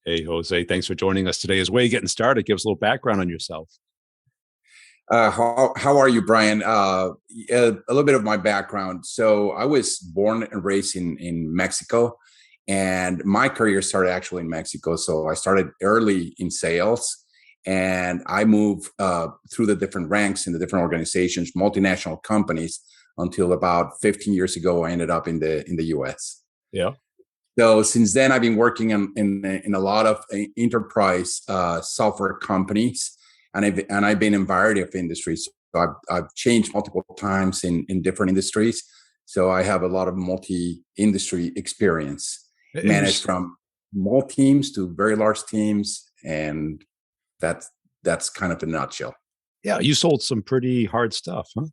Hey, Jose, thanks for joining us today. As way getting started, give us a little background on yourself. How are you, Brian? A little bit of my background. So I was born and raised in Mexico, and my career started actually in Mexico. So I started early in sales, and I moved through the different ranks in the different organizations, multinational companies, until about 15 years ago, I ended up in the U.S. Yeah. So since then, I've been working in a lot of enterprise software companies, and I've been in a variety of industries. So I've changed multiple times in different industries. So I have a lot of multi-industry experience, And you, managed from small teams to very large teams, and that's kind of a nutshell. yeah, you sold some pretty hard stuff, huh?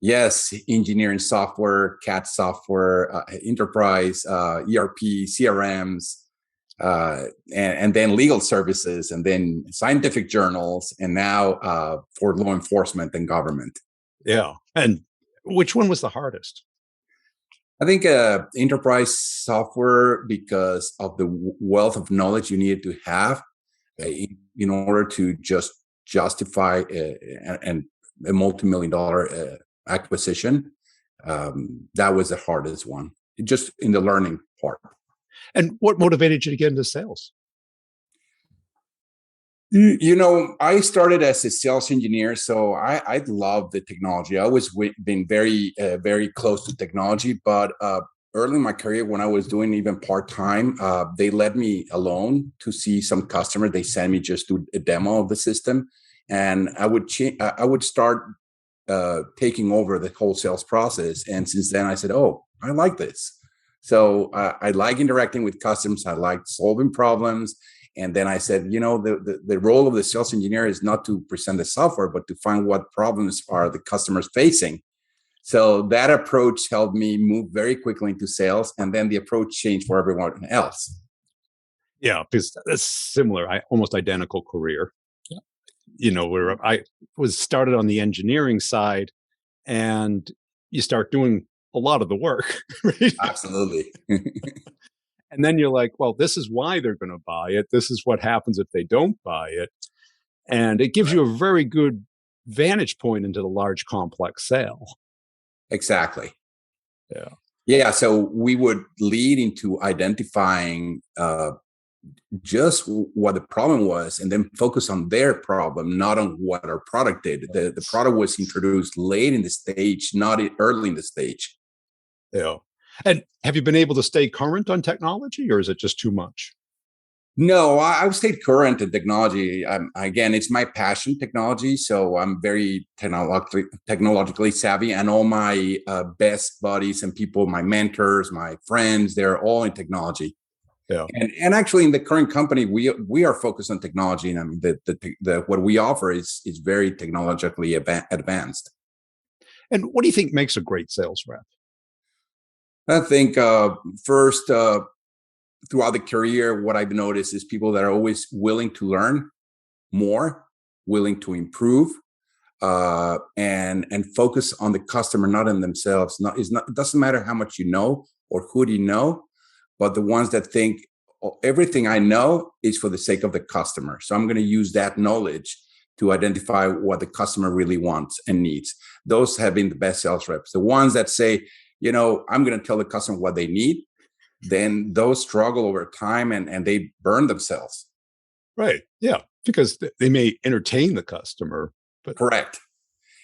Yes, engineering software, CAD software, enterprise, ERP, CRMs, and then legal services, and then scientific journals, and now for law enforcement and government. Yeah. And which one was the hardest? I think enterprise software, because of the wealth of knowledge you needed to have in order to just justify a multi-million dollar acquisition. That was the hardest one, just in the learning part. And what motivated you to get into sales? I started as a sales engineer, so I love the technology. I always been very close to technology, but early in my career, when I was doing even part time, they let me alone to see some customer. They sent me just to a demo of the system, and I would start taking over the whole sales process. And since then, I said, "Oh, I like this." So I like interacting with customers. I like solving problems. And then I said, the role of the sales engineer is not to present the software, but to find what problems are the customers facing. So that approach helped me move very quickly into sales. And then the approach changed for everyone else. Yeah, because that's similar. I almost identical career. Yeah. Where I was started on the engineering side, and you start doing a lot of the work, right? Absolutely. And then you're like, well, this is why they're going to buy it. This is what happens if they don't buy it. And it gives Right. you a very good vantage point into the large complex sale. Exactly. Yeah. Yeah. So we would lead into identifying just what the problem was, and then focus on their problem, not on what our product did. The product was introduced late in the stage, not early in the stage. Yeah. And have you been able to stay current on technology, or is it just too much? No, I've stayed current in technology. Again, it's my passion, technology. So I'm very technologically savvy, and all my best buddies and people, my mentors, my friends, they're all in technology. Yeah. And actually, in the current company, we are focused on technology, and I mean the what we offer is very technologically advanced. And what do you think makes a great sales rep? I think first, throughout the career, what I've noticed is people that are always willing to learn more, willing to improve, and focus on the customer, not on themselves. It doesn't matter how much you know or who do you know, but the ones that think, "Oh, everything I know is for the sake of the customer. So I'm going to use that knowledge to identify what the customer really wants and needs." Those have been the best sales reps. The ones that say, I'm going to tell the customer what they need, then those struggle over time, and they burn themselves. Right. Yeah. Because they may entertain the customer, but Correct.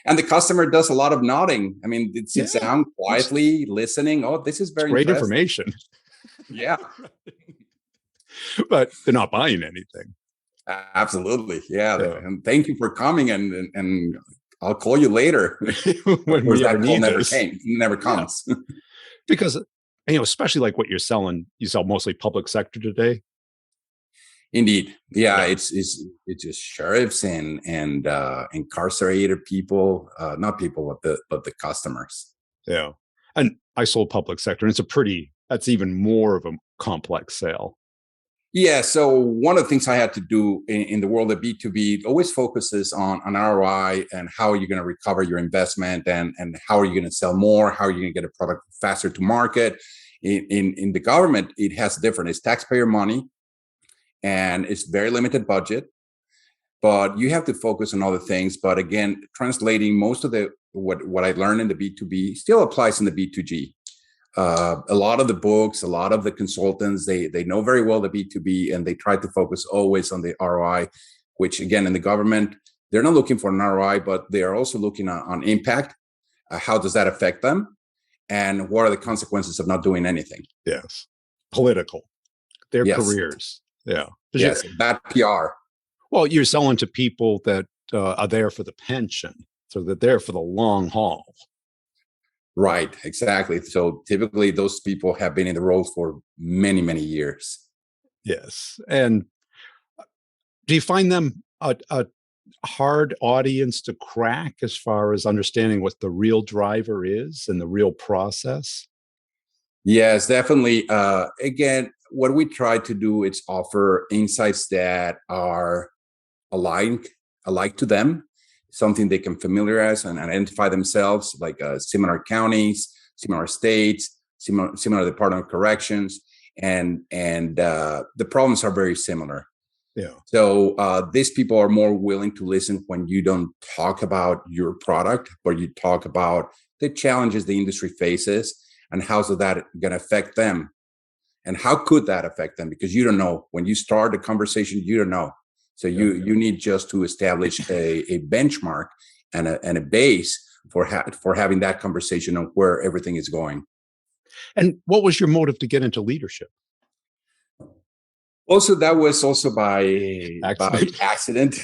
And the customer does a lot of nodding. I mean, it sits yeah, down quietly, listening. Oh, this is it's very great interesting. information. Yeah, But they're not buying anything. absolutely. Yeah. Yeah. And thank you for coming, and I'll call you later. Of When course, we ever that call need never this. came, never Yeah. comes. Because, especially like what you're selling, you sell mostly public sector today. Indeed. Yeah, Yeah. it's just sheriffs and incarcerated people, not people, but the customers. Yeah. And I sold public sector, and that's even more of a complex sale. Yeah. So one of the things I had to do in the world of B2B always focuses on ROI and how are you going to recover your investment, and how are you going to sell more? How are you going to get a product faster to market? In the government, it has different. It's taxpayer money, and it's very limited budget, but you have to focus on other things. But again, translating most of the what I learned in the B2B still applies in the B2G. A lot of the books, a lot of the consultants, they know very well the B2B, and they try to focus always on the ROI, which again, in the government, they're not looking for an ROI, but they are also looking on impact. How does that affect them? And what are the consequences of not doing anything? Yes. Political. Their Yes. careers. Yeah. Yes. Bad PR. Well, you're selling to people that are there for the pension. So they're there for the long haul. Right, exactly. So typically those people have been in the role for many, many years. Yes. And do you find them a hard audience to crack as far as understanding what the real driver is and the real process? Yes, definitely. Again, what we try to do is offer insights that are alike to them, something they can familiarize and identify themselves, like similar counties, similar states, similar Department of Corrections, and the problems are very similar. Yeah. So these people are more willing to listen when you don't talk about your product, but you talk about the challenges the industry faces and how's that going to affect them, and how could that affect them? Because you don't know when you start a conversation, you don't know. So you need just to establish a benchmark and a base for having that conversation on where everything is going. And what was your motive to get into leadership? Also, that was also by accident.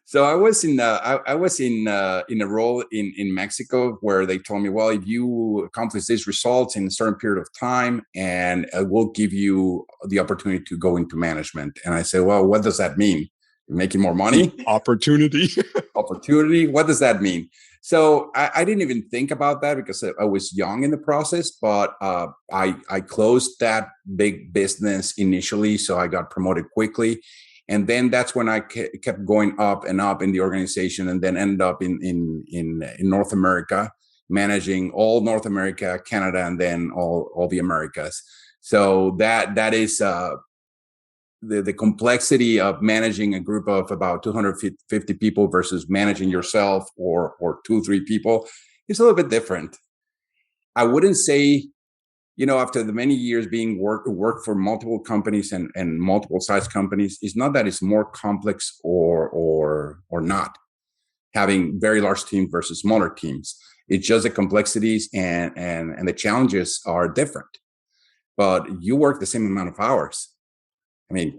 So I was in a role in Mexico where they told me, well, if you accomplish these results in a certain period of time, and we'll give you the opportunity to go into management. And I said, well, what does that mean? You're making more money? Opportunity. Opportunity. What does that mean? So I didn't even think about that because I was young in the process, but I closed that big business initially. So I got promoted quickly. And then that's when I kept going up and up in the organization, and then ended up in North America, managing all North America, Canada, and then all the Americas. So that is the complexity of managing a group of about 250 people versus managing yourself or 2-3 people is a little bit different. I wouldn't say, after the many years being worked for multiple companies and multiple size companies, it's not that it's more complex or not, having very large teams versus smaller teams. It's just the complexities and the challenges are different, but you work the same amount of hours. I mean,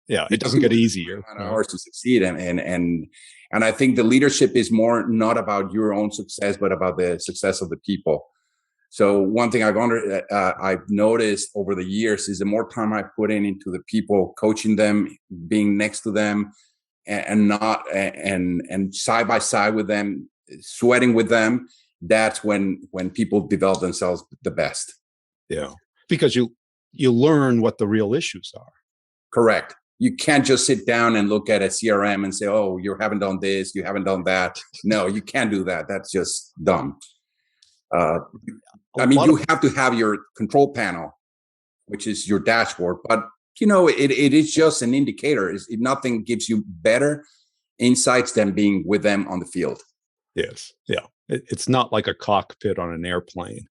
yeah, it doesn't get easier. Hours to succeed, and I think the leadership is more not about your own success, but about the success of the people. So one thing I've noticed over the years is the more time I put into the people, coaching them, being next to them, and side by side with them, sweating with them, that's when people develop themselves the best. Yeah, because you learn what the real issues are. Correct. You can't just sit down and look at a CRM and say, oh, you haven't done this, you haven't done that. No, you can't do that. That's just dumb. You have to have your control panel, which is your dashboard, but it is just an indicator. Nothing gives you better insights than being with them on the field. Yes. Yeah. It's not like a cockpit on an airplane,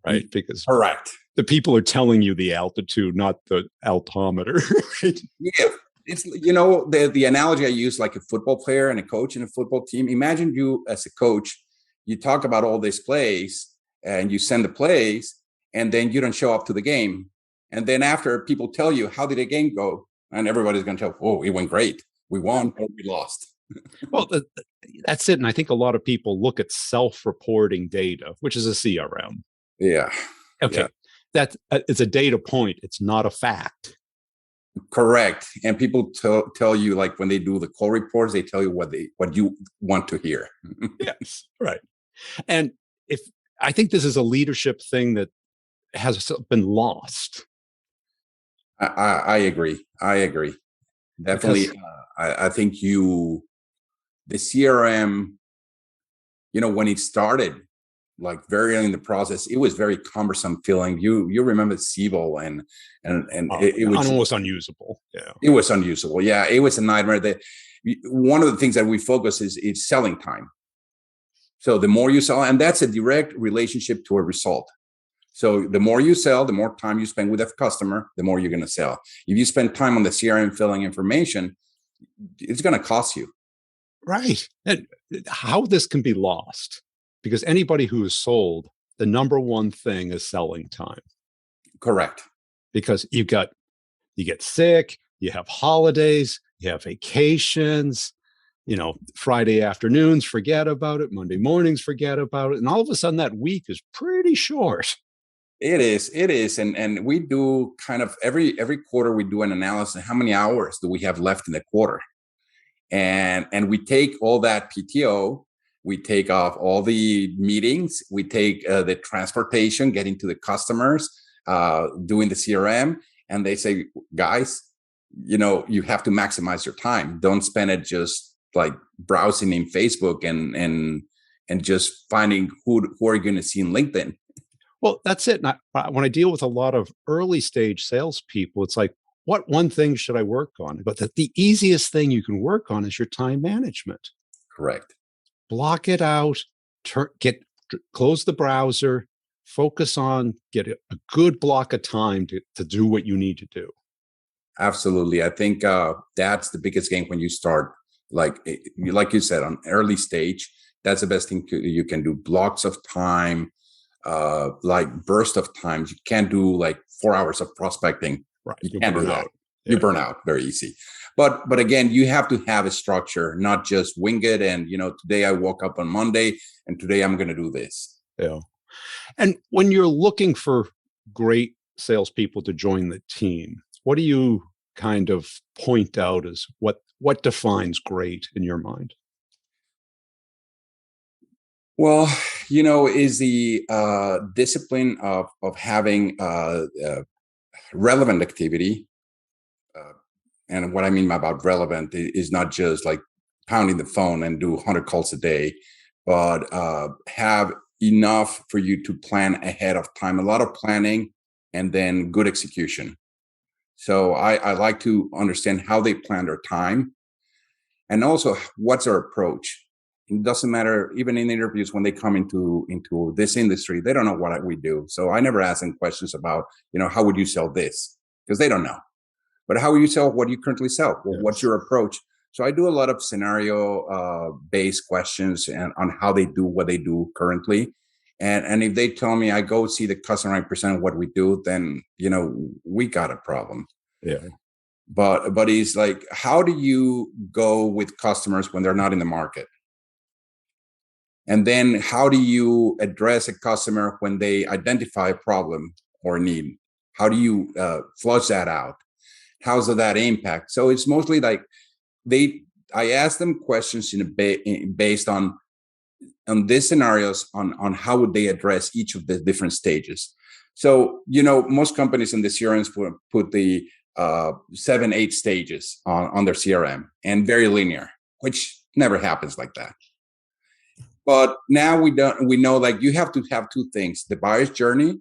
right? Because correct. The people are telling you the altitude, not the altimeter. Right? Yeah. It's, the analogy I use, like a football player and a coach in a football team. Imagine you as a coach, you talk about all these plays and you send the plays, and then you don't show up to the game. And then after, people tell you, how did the game go? And everybody's going to tell, oh, it went great. We won or we lost. Well, that's it. And I think a lot of people look at self-reporting data, which is a CRM. Yeah. Okay. Yeah. It's a data point. It's not a fact. Correct. And people tell you, like when they do the call reports, they tell you what you want to hear. Yes. Right. And I think this is a leadership thing that has been lost. I agree. Definitely. I think the CRM, when it started, like very early in the process, it was very cumbersome feeling. You remember Siebel and it was almost unusable. Yeah, it was unusable. Yeah, it was a nightmare. That one of the things that we focus is selling time. So the more you sell, and that's a direct relationship to a result. So the more you sell, the more time you spend with a customer, the more you're going to sell. If you spend time on the CRM filling information, it's going to cost you. right. And how this can be lost, because anybody who is sold, the number one thing is selling time. Correct. Because you get sick, you have holidays, you have vacations, Friday afternoons, forget about it. Monday mornings, forget about it. And all of a sudden that week is pretty short. It is. And we do kind of every quarter we do an analysis. How many hours do we have left in the quarter? And we take all that PTO, we take off all the meetings, we take the transportation, getting to the customers, doing the CRM, and they say, guys, you have to maximize your time. Don't spend it just like browsing in Facebook and just finding who are you going to see in LinkedIn. Well, that's it. And when I deal with a lot of early stage salespeople, it's like, what one thing should I work on? But the easiest thing you can work on is your time management. Correct. Block it out, close the browser, focus on, get a good block of time to do what you need to do. Absolutely. I think that's the biggest game when you start, like you said, on early stage. That's the best thing you can do. Blocks of time, like burst of times. You can't do like 4 hours of prospecting. Right. You can't do that. Yeah. You burn out very easy. But again, you have to have a structure, not just wing it. And today I woke up on Monday, and today I'm going to do this. Yeah. And when you're looking for great salespeople to join the team, what do you kind of point out as what defines great in your mind? Well, is the discipline of having relevant activity. And what I mean about relevant is not just like pounding the phone and do 100 calls a day, but have enough for you to plan ahead of time, a lot of planning, and then good execution. So I like to understand how they plan their time, and also what's their approach. It doesn't matter, even in interviews, when they come into this industry, they don't know what we do. So I never ask them questions about, how would you sell this? Because they don't know. But how will you sell what you currently sell? Well, what's your approach? So I do a lot of scenario based questions and on how they do what they do currently. And if they tell me I go see the customer and present what we do, then we got a problem. Yeah. But it's like, how do you go with customers when they're not in the market? And then how do you address a customer when they identify a problem or need? How do you flush that out? How's that impact? So it's mostly like I ask them questions based on these scenarios on how would they address each of the different stages. So, most companies in the CRMs put the 7-8 stages on their CRM, and very linear, which never happens like that. But now we know like you have to have two things: the buyer's journey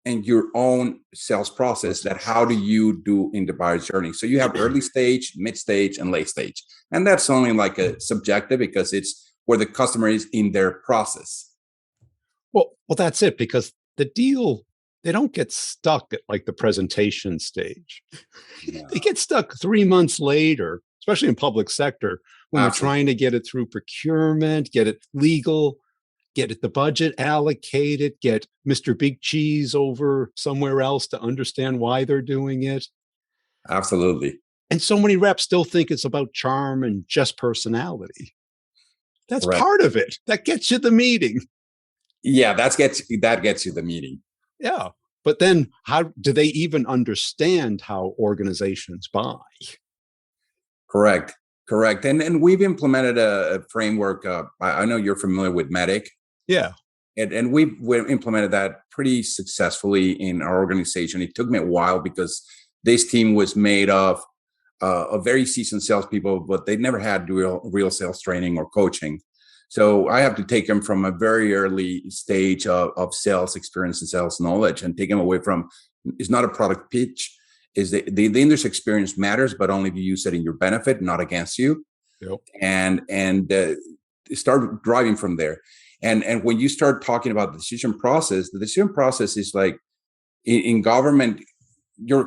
and your own sales process. That how do you do in the buyer's journey? So you have early stage, mid stage, and late stage. And that's only like a subjective, because it's where the customer is in their process. Well, that's it, because the deal, they don't get stuck at like the presentation stage. Yeah. They get stuck 3 months later, especially in public sector, when they're trying to get it through procurement, get it legal, get it the budget allocated, get Mr. Big Cheese over somewhere else to understand why they're doing it. Absolutely. And so many reps still think it's about charm and just personality. That's Correct. Part of it. That gets you the meeting. Yeah, that gets you the meeting. Yeah. But then how do they even understand how organizations buy? Correct. And we've implemented a framework. I know you're familiar with MEDDIC. Yeah. And we've implemented that pretty successfully in our organization. It took me a while because this team was made of very seasoned salespeople, but they never had real sales training or coaching. So I have to take them from a very early stage of sales experience and sales knowledge and take them away from, it's not a product pitch, is the industry experience matters, but only if you use it in your benefit, not against you. Yep. And start driving from there. And when you start talking about the decision process is like in government, you're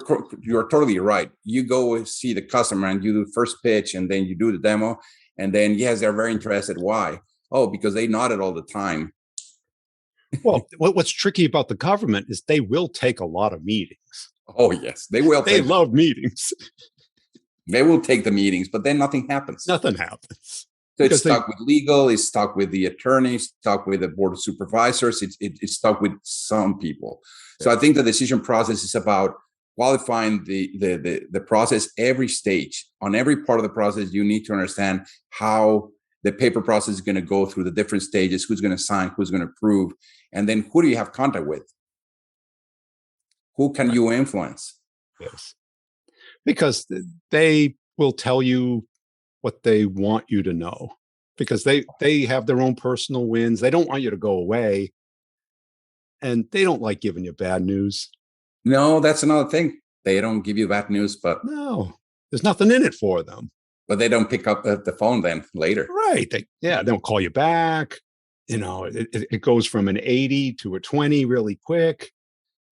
totally right. You go see the customer and you do the first pitch, and then you do the demo, and then yes, they're very interested. Why? Oh, because they nodded all the time. Well, what's tricky about the government is they will take a lot of meetings. Oh yes, they will. They love meetings. They will take the meetings, but then nothing happens. Nothing happens. So it's stuck with legal, it's stuck with the attorneys, stuck with the board of supervisors, it's stuck with some people. So I think the decision process is about qualifying the process every stage. On every part of the process, you need to understand how the paper process is going to go through the different stages, who's going to sign, who's going to approve, and then who do you have contact with? Who can you influence? Yes. Because they will tell you what they want you to know, because they have their own personal wins. They don't want you to go away, and they don't like giving you bad news. No, that's another thing. They don't give you bad news, but no, there's nothing in it for them. But they don't pick up the phone then later. Right. They don't call you back. You know, it goes from an 80 to a 20 really quick.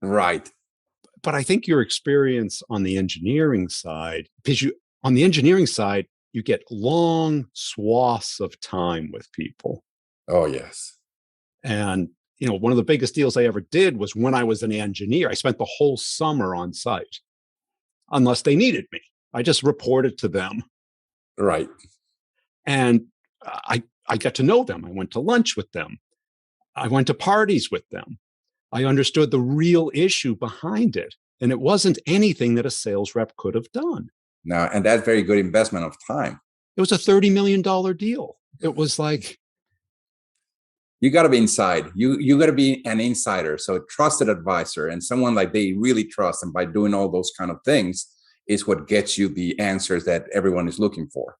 Right. But I think your experience on the engineering side, because on the engineering side, you get long swaths of time with people. Oh, yes. And, one of the biggest deals I ever did was when I was an engineer. I spent the whole summer on site, unless they needed me. I just reported to them. Right. And I got to know them. I went to lunch with them. I went to parties with them. I understood the real issue behind it. And it wasn't anything that a sales rep could have done. No, and that's very good investment of time. It was a $30 million deal. It was like, you got to be inside. You got to be an insider. So a trusted advisor and someone like they really trust. And by doing all those kind of things is what gets you the answers that everyone is looking for.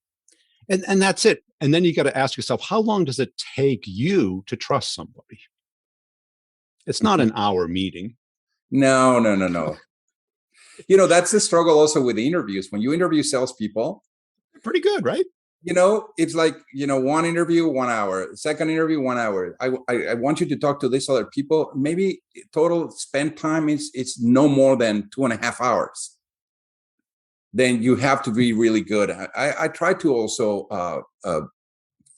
And that's it. And then you got to ask yourself, how long does it take you to trust somebody? It's not an hour meeting. No. That's the struggle also with the interviews. When you interview salespeople, pretty good, right? It's like, one interview, 1 hour, second interview, 1 hour. I want you to talk to these other people. Maybe total spend time it's no more than 2.5 hours. Then you have to be really good. I try to also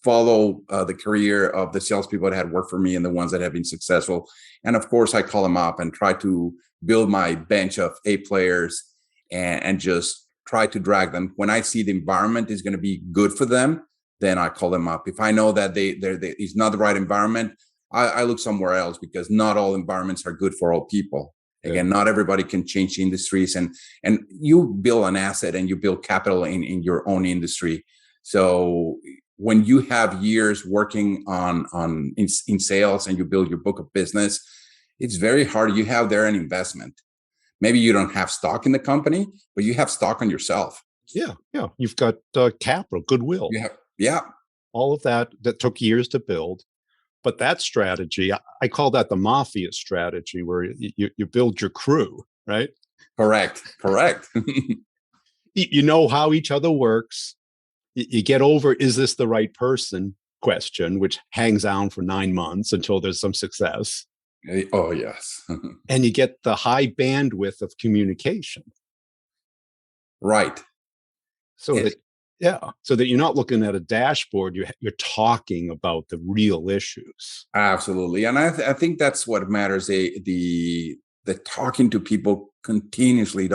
follow the career of the salespeople that had worked for me and the ones that have been successful. And of course, I call them up and try to build my bench of A players and just try to drag them. When I see the environment is going to be good for them, then I call them up. If I know that it's not the right environment, I look somewhere else, because not all environments are good for all people. Again, not everybody can change industries, and you build an asset and you build capital in your own industry. So when you have years working in sales and you build your book of business, it's very hard. You have there an investment. Maybe you don't have stock in the company, but you have stock on yourself. Yeah. You've got capital, goodwill. Yeah. All of that took years to build. But that strategy, I call that the Mafia Strategy, where you build your crew, right? Correct. You know how each other works. You get over, is this the right person question, which hangs on for 9 months until there's some success. Oh, yes. And you get the high bandwidth of communication. Right. So that you're not looking at a dashboard, you're talking about the real issues. Absolutely. And I think that's what matters. The talking to people continuously.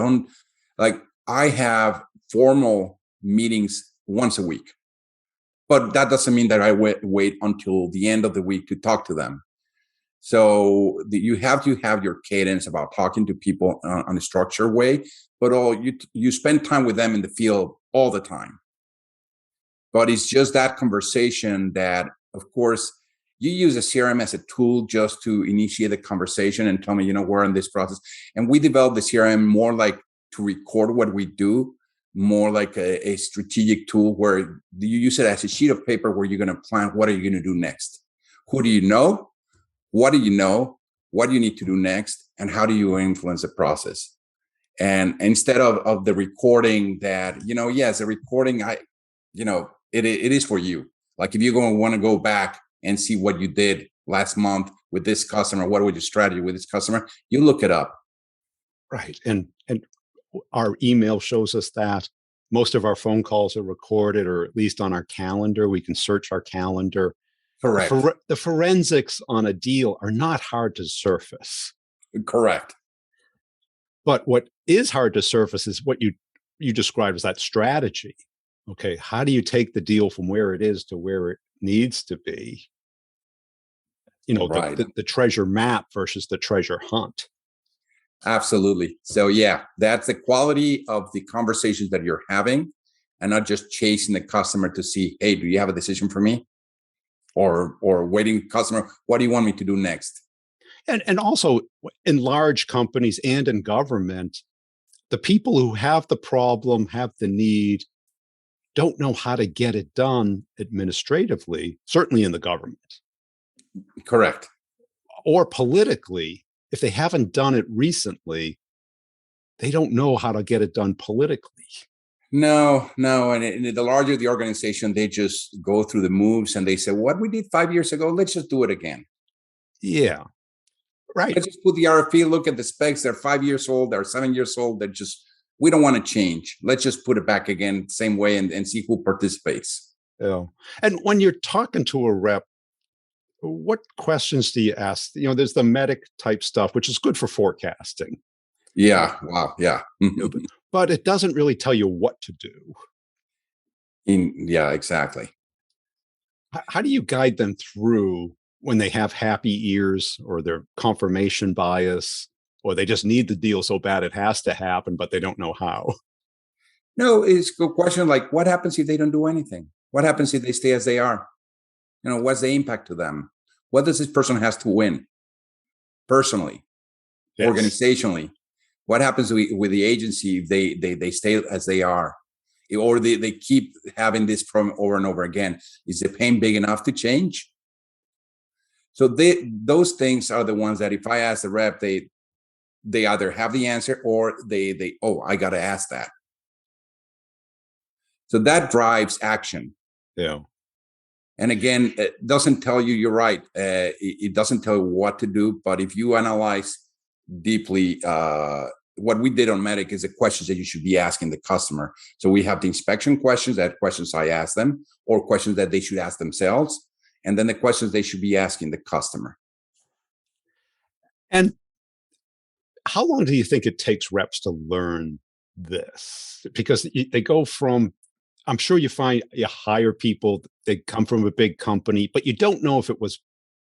I have formal meetings once a week, but that doesn't mean that I wait until the end of the week to talk to them. So you have to have your cadence about talking to people on a structured way, but you spend time with them in the field all the time. But it's just that conversation that, of course, you use a CRM as a tool just to initiate the conversation and tell me, we're in this process. And we developed the CRM more like to record what we do, more like a strategic tool where you use it as a sheet of paper where you're going to plan what are you going to do next. Who do you know? What do you know? What do you need to do next? And how do you influence the process? And instead of the recording that, yes, the recording, it is for you. Like if you're going to want to go back and see what you did last month with this customer, what was your strategy with this customer, you look it up. Right. And our email shows us that. Most of our phone calls are recorded, or at least on our calendar. We can search our calendar. Correct. The forensics on a deal are not hard to surface. Correct. But what is hard to surface is what you described as that strategy. Okay, how do you take the deal from where it is to where it needs to be? Right. The treasure map versus the treasure hunt. Absolutely. So yeah, that's the quality of the conversations that you're having, and not just chasing the customer to see, hey, do you have a decision for me? Or waiting customer, what do you want me to do next? And also in large companies and in government, the people who have the problem, have the need, don't know how to get it done administratively, certainly in the government. Correct. Or politically, if they haven't done it recently, they don't know how to get it done politically. No. And the larger the organization, they just go through the moves and they say, what we did 5 years ago, let's just do it again. Yeah. Right. Let's just put the RFP, look at the specs. They're 5 years old. They're 7 years old. We don't want to change. Let's just put it back again, same way, and see who participates. Yeah. And when you're talking to a rep, what questions do you ask? There's the medic type stuff, which is good for forecasting. Yeah. Wow. Yeah. But it doesn't really tell you what to do. Yeah, exactly. How do you guide them through when they have happy ears, or their confirmation bias, or they just need the deal so bad it has to happen, but they don't know how? No, it's a question like, what happens if they don't do anything? What happens if they stay as they are? What's the impact to them? What does this person has to win personally, Yes. organizationally? What happens with the agency if they stay as they are, or they keep having this problem over and over again? Is the pain big enough to change? So those things are the ones that if I ask the rep, they either have the answer, or I got to ask that. So that drives action. Yeah. And again, it doesn't tell you, you're right. It doesn't tell you what to do. But if you analyze deeply, what we did on Medic is the questions that you should be asking the customer. So we have the inspection questions, that questions I ask them, or questions that they should ask themselves. And then the questions they should be asking the customer. And how long do you think it takes reps to learn this? Because they go from, I'm sure you hire people, they come from a big company, but you don't know if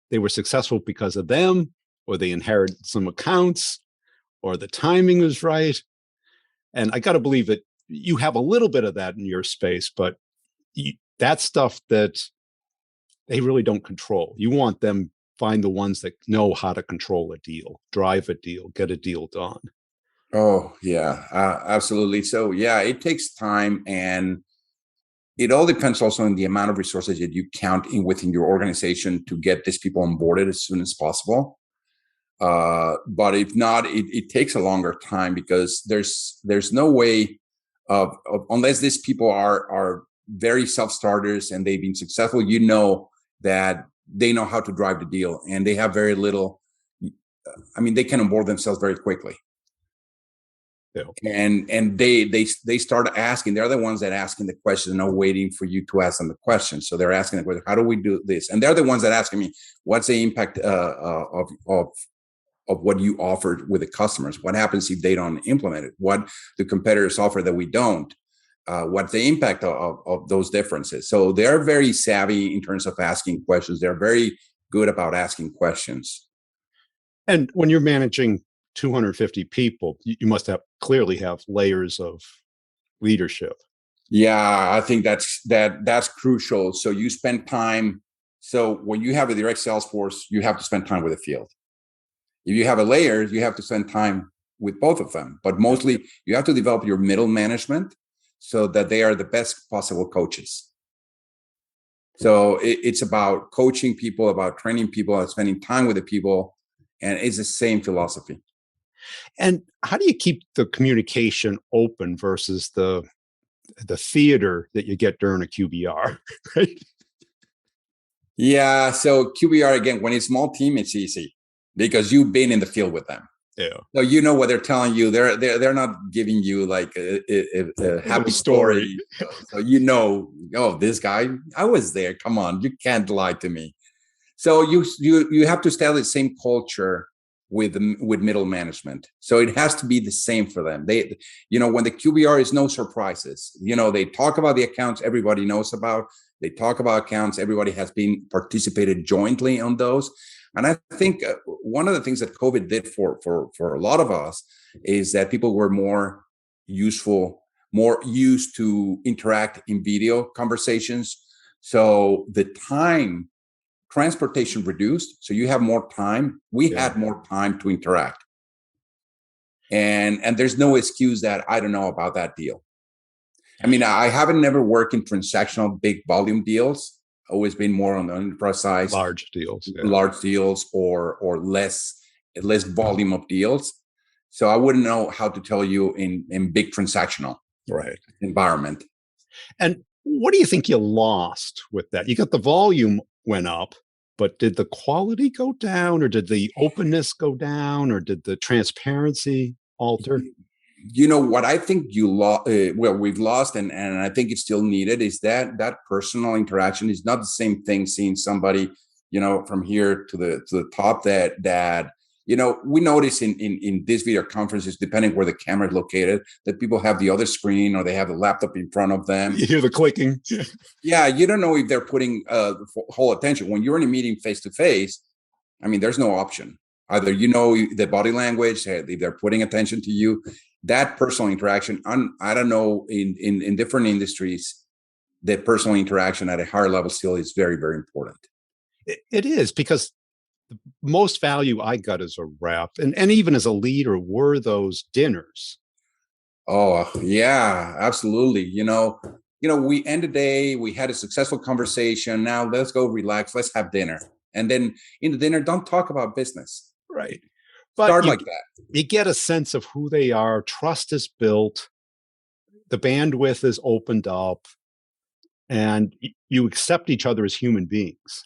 they were successful because of them, or they inherited some accounts, or the timing was right. And I got to believe that you have a little bit of that in your space, but that's stuff that they really don't control. You want them find the ones that know how to control a deal, drive a deal, get a deal done. Oh, yeah, absolutely. So, yeah, it takes time, and it all depends also on the amount of resources that you count within your organization to get these people onboarded as soon as possible. But if not, it takes a longer time, because there's no way of unless these people are very self-starters and they've been successful, that they know how to drive the deal, and they have very little. They can onboard themselves very quickly. Yeah. And they start asking. They're the ones that asking the question, and not waiting for you to ask them the question. So they're asking the question, how do we do this? And they're the ones that asking me, what's the impact of what you offered with the customers? What happens if they don't implement it? What the competitors offer that we don't? What's the impact of those differences? So they're very savvy in terms of asking questions. They're very good about asking questions. And when you're managing 250 people, you must clearly have layers of leadership. Yeah, I think that's crucial. So you spend time. So when you have a direct sales force, you have to spend time with the field. If you have a layer, you have to spend time with both of them. But mostly you have to develop your middle management. so that they are the best possible coaches. So it's about coaching people, about training people, about spending time with the people, and it's the same philosophy. And how do you keep the communication open versus the theater that you get during a QBR? Right? Yeah. So QBR, again, when it's small team, it's easy because you've been in the field with them. Yeah. So you know what they're telling you. They're not giving you like a happy story. So you know, oh, this guy, I was there. Come on, you can't lie to me. So you have to establish the same culture with middle management. So it has to be the same for them. They, when the QBR is no surprises. They talk about the accounts everybody knows about. They talk about accounts everybody has been participated jointly on those. And I think one of the things that COVID did for a lot of us is that people were more used to interact in video conversations. So the time transportation reduced, so you have more time. We had more time to interact, and there's no excuse that I don't know about that deal. I mean, I haven't never worked in transactional big volume deals. Always been more on the enterprise side, large deals, or less volume of deals. So I wouldn't know how to tell you in big transactional environment. And what do you think you lost with that? You got the volume went up, but did the quality go down, or did the openness go down, or did the transparency alter? What I think we've lost, and I think it's still needed, is that personal interaction is not the same thing seeing somebody, from here to the top that we notice in these video conferences, depending where the camera is located, that people have the other screen or they have the laptop in front of them. You hear the clicking. Yeah, you don't know if they're putting whole attention. When you're in a meeting face to face, I mean, there's no option. Either the body language, if they're putting attention to you, that personal interaction. I don't know, in different industries, that personal interaction at a higher level still is very, very important. It is, because the most value I got as a rep, and even as a leader, were those dinners. Oh, yeah, absolutely. We end the day, we had a successful conversation. Now let's go relax. Let's have dinner. And then in the dinner, don't talk about business. Right. But start like that. You get a sense of who they are. Trust is built. The bandwidth is opened up, and you accept each other as human beings.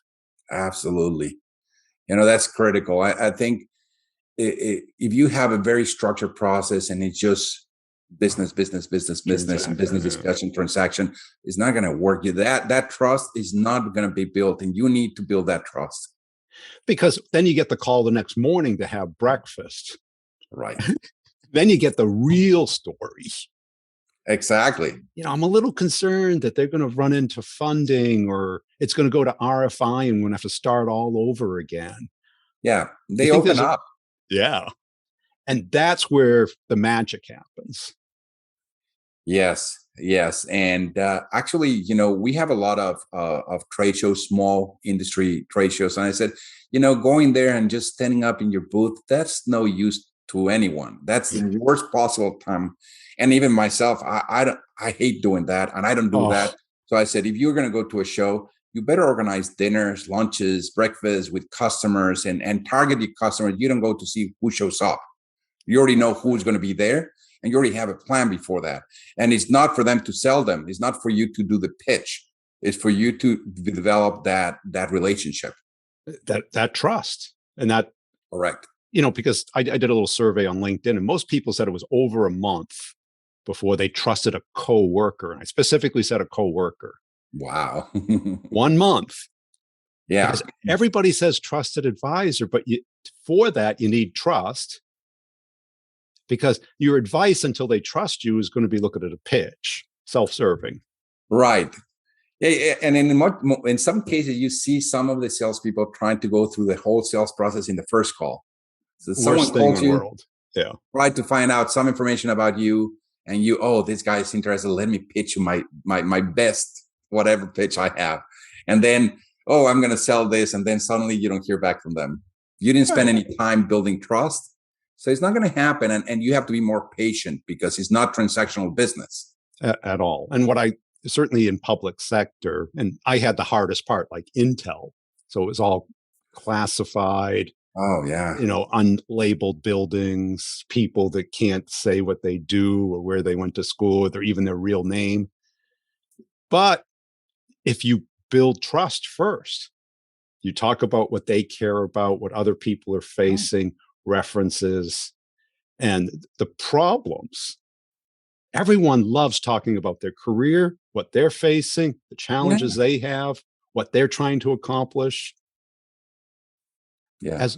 Absolutely. That's critical. I think if you have a very structured process and it's just business, and business discussion, transaction, it's not going to work. That trust is not going to be built, and you need to build that trust. Because then you get the call the next morning to have breakfast. Right. Then you get the real story. Exactly. I'm a little concerned that they're going to run into funding, or it's going to go to RFI and we're going to have to start all over again. Yeah. They open up. Yeah. And that's where the magic happens. Yes. And actually, we have a lot of trade shows, small industry trade shows. And I said, going there and just standing up in your booth, that's no use to anyone. That's the worst possible time. And even myself, I hate doing that, and I don't do that. So I said, if you're going to go to a show, you better organize dinners, lunches, breakfasts with customers, and target your customers. You don't go to see who shows up. You already know who's going to be there, and you already have a plan before that. And it's not for them to sell them. It's not for you to do the pitch. It's for you to develop that relationship, that trust, and that. Correct. Because I did a little survey on LinkedIn, and most people said it was over a month before they trusted a coworker. And I specifically said a coworker. Wow. 1 month. Yeah. Because everybody says trusted advisor, but for that, you need trust, because your advice until they trust you is going to be looking at a pitch, self-serving. Right. Yeah, and in some cases, you see some of the salespeople trying to go through the whole sales process in the first call. So someone calls you, try to find out some information about you, and this guy is interested. Let me pitch you my best whatever pitch I have, and then I'm going to sell this, and then suddenly you don't hear back from them. You didn't spend any time building trust, so it's not going to happen. And you have to be more patient, because it's not transactional business. at all. And what I certainly in public sector, and I had the hardest part, like Intel. So it was all classified, Oh yeah. unlabeled buildings, people that can't say what they do or where they went to school or even their real name. But if you build trust first, you talk about what they care about, what other people are facing, references, and the problems. Everyone loves talking about their career, what they're facing, the Yeah. challenges they have, what they're trying to accomplish. Yeah. As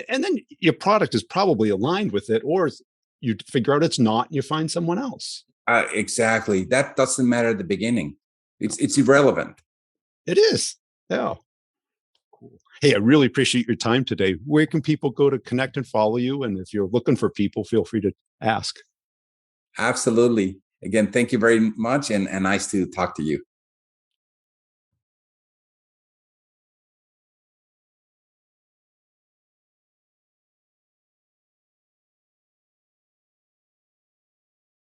and then your product is probably aligned with it, or you figure out it's not, and you find someone else. Exactly. That doesn't matter at the beginning. It's irrelevant. It is. Yeah. Cool. Hey, I really appreciate your time today. Where can people go to connect and follow you? And if you're looking for people, feel free to ask. Absolutely. Again, thank you very much, and nice to talk to you.